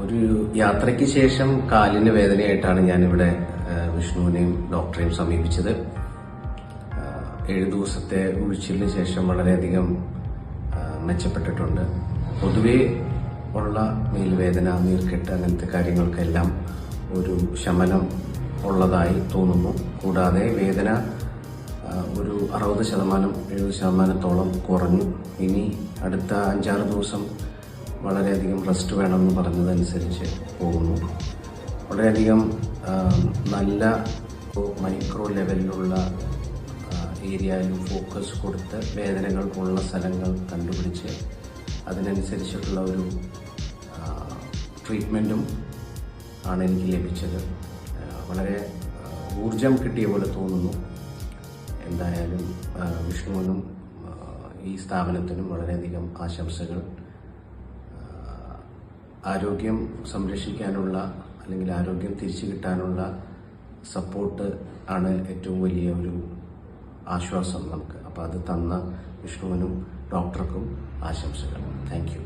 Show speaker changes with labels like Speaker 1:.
Speaker 1: ഒരു യാത്രയ്ക്ക് ശേഷം കാലിന് വേദനയായിട്ടാണ് ഞാനിവിടെ വിഷ്ണുവിനെയും ഡോക്ടറെയും സമീപിച്ചത്. 7 ദിവസത്തെ ഉഴിച്ചിലിന് ശേഷം വളരെയധികം മെച്ചപ്പെട്ടിട്ടുണ്ട്. പൊതുവെ ഉള്ള മേൽവേദന, നീർക്കെട്ട് അങ്ങനത്തെ കാര്യങ്ങൾക്കെല്ലാം ഒരു ശമനം ഉള്ളതായി തോന്നുന്നു. കൂടാതെ വേദന ഒരു 60-70% കുറഞ്ഞു. ഇനി അടുത്ത 5-6 ദിവസം വളരെയധികം റെസ്റ്റ് വേണമെന്ന് പറഞ്ഞതനുസരിച്ച് പോകുന്നു. വളരെയധികം നല്ല മൈക്രോ ലെവലിലുള്ള ഏരിയയിലും ഫോക്കസ് കൊടുത്ത് വേദനകൾക്കുള്ള സ്ഥലങ്ങൾ കണ്ടുപിടിച്ച് അതിനനുസരിച്ചിട്ടുള്ള ഒരു ട്രീറ്റ്മെൻറ്റും ആണ് എനിക്ക് ലഭിച്ചത്. വളരെ ഊർജം കിട്ടിയ പോലെ തോന്നുന്നു. എന്തായാലും വിഷ്ണുവിനും ഈ സ്ഥാപനത്തിനും വളരെയധികം ആശംസകൾ. ആരോഗ്യം സംരക്ഷിക്കാനുള്ള അല്ലെങ്കിൽ ആരോഗ്യം തിരിച്ചു കിട്ടാനുള്ള സപ്പോർട്ട് ആണ് ഏറ്റവും വലിയ ഒരു ആശ്വാസം നമുക്ക്. അപ്പോൾ അത് തന്ന വിഷ്ണുവിനും ഡോക്ടർക്കും ആശംസകൾ. Thank you.